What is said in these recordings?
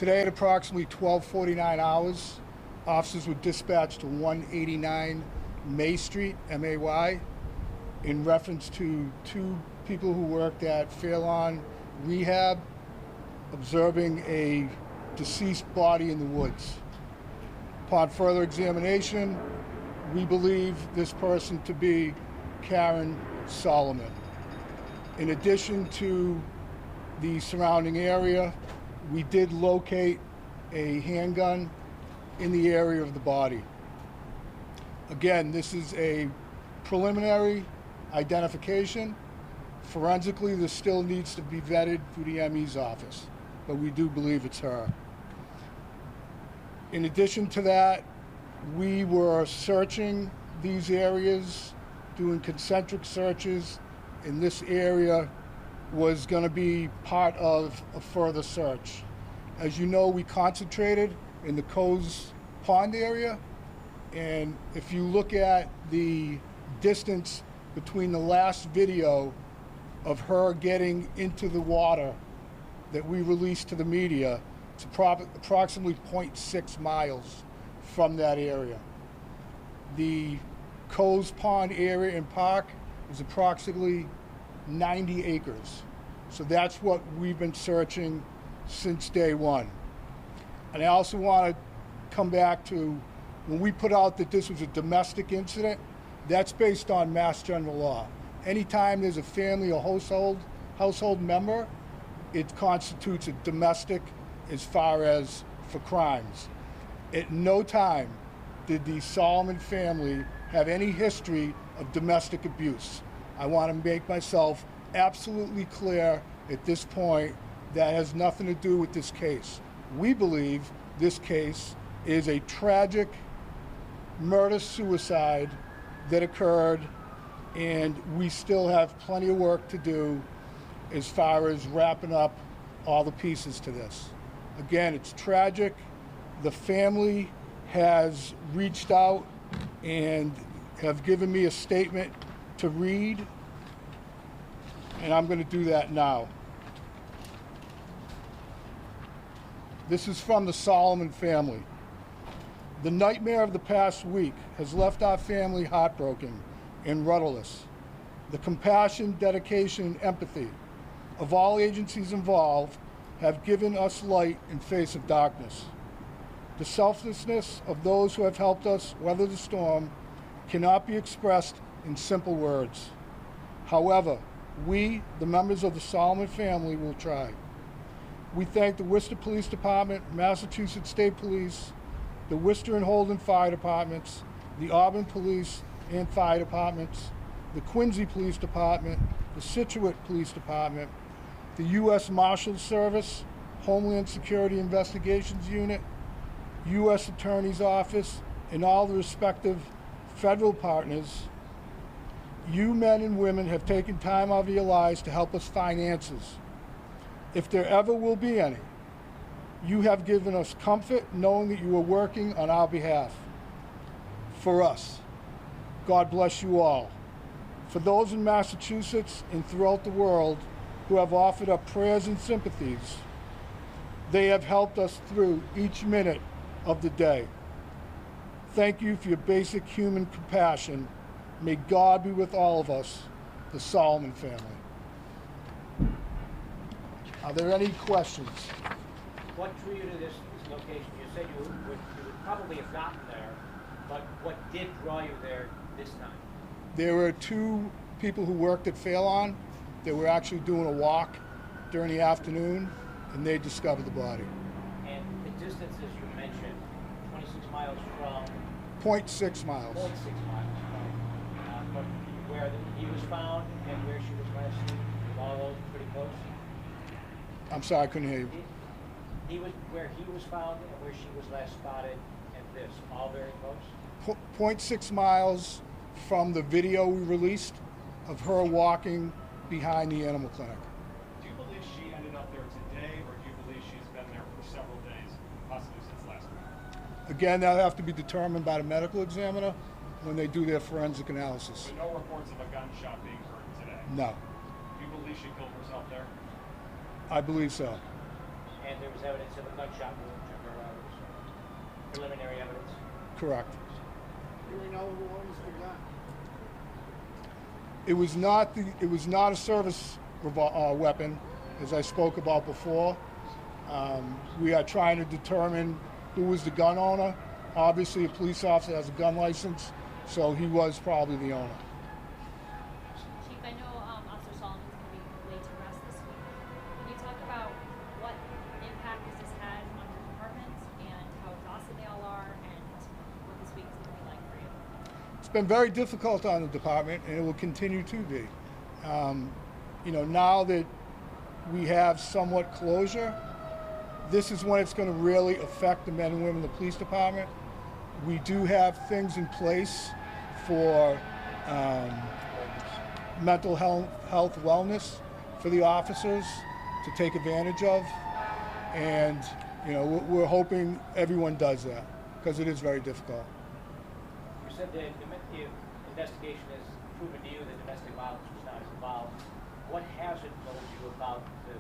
Today at approximately 12:49 hours, officers were dispatched to 189 May Street, M-A-Y, in reference to two people who worked at Fairlawn Rehab observing a deceased body in the woods. Upon further examination, we believe this person to be Karen Solomon. In addition to the surrounding area, we did locate a handgun in the area of the body. Again, this is a preliminary identification. Forensically, this still needs to be vetted through the ME's office, but we do believe it's her. In addition to that, we were searching these areas, doing concentric searches, and this area was going to be part of a further search. As you know, we concentrated in the Coes Pond area, and if you look at the distance between the last video of her getting into the water that we released to the media, it's approximately 0.6 miles from that area. The Coes Pond area and park is approximately 90 acres. So that's what we've been searching since day one. And I also want to come back to when we put out that this was a domestic incident, that's based on Mass General Law. Anytime there's a family or household member, it constitutes a domestic as far as for crimes. At no time did the Solomon family have any history of domestic abuse. I want to make myself absolutely clear at this point that has nothing to do with this case. We believe this case is a tragic murder-suicide that occurred, and we still have plenty of work to do as far as wrapping up all the pieces to this. Again, it's tragic. The family has reached out and have given me a statement to read, and I'm going to do that now. This is from the Solomon family. The nightmare of the past week has left our family heartbroken and rudderless. The compassion, dedication, and empathy of all agencies involved have given us light in face of darkness. The selflessness of those who have helped us weather the storm cannot be expressed in simple words. However, we, the members of the Solomon family, will try. We thank the Worcester Police Department, Massachusetts State Police, the Worcester and Holden Fire Departments, the Auburn Police and Fire Departments, the Quincy Police Department, the Scituate Police Department, the U.S. Marshals Service, Homeland Security Investigations Unit, U.S. Attorney's Office, and all the respective federal partners. You men and women have taken time out of your lives to help us find answers, if there ever will be any. You have given us comfort knowing that you are working on our behalf. For us, God bless you all. For those in Massachusetts and throughout the world who have offered up prayers and sympathies, they have helped us through each minute of the day. Thank you for your basic human compassion. May God be with all of us, the Solomon family. Are there any questions? What drew you to this location? You said you would probably have gotten there, but what did draw you there this time? There were two people who worked at Fairlawn that were actually doing a walk during the afternoon, and they discovered the body. And the distance, as you mentioned, 26 miles from... 0.6 miles. 0.6 miles from where he was found and where she was last seen, all those pretty close? I'm sorry, I couldn't hear you. He was where he was found and where she was last spotted, and this, all very close? 0.6 miles from the video we released of her walking behind the animal clinic. Do you believe she ended up there today, or do you believe she's been there for several days, possibly since last week? Again, that'll have to be determined by the medical examiner when they do their forensic analysis. But no reports of a gunshot being heard today? No. Do you believe she killed herself there? I believe so. And there was evidence of a gunshot wound to her, preliminary evidence. Correct. Do we know who owns the gun? It was not a service weapon, as I spoke about before. We are trying to determine who was the gun owner. Obviously, a police officer has a gun license, so he was probably the owner. Chief, I know Officer Solomon's going to be laid to rest this week. Can you talk about what impact this has had on your department and how exhausted they all are and what this week is going to be like for you? It's been very difficult on the department, and it will continue to be. Now that we have somewhat closure, this is when it's going to really affect the men and women in the police department. We do have things in place for mental health wellness for the officers to take advantage of, and we're hoping everyone does that because it is very difficult. You said the investigation has proven to you that domestic violence was not involved. What has it told you about the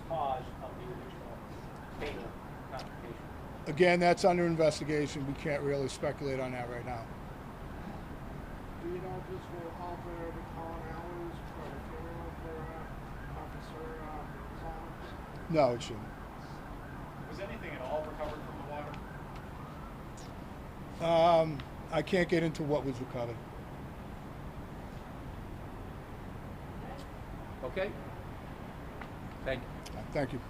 cause of the original fatal confrontation? Again, that's under investigation. We can't really speculate on that right now. Do you know if this will alter the calling hours for the funeral for Officer Solomon? No, it shouldn't. Was anything at all recovered from the water? I can't get into what was recovered. Okay. Thank you. Thank you.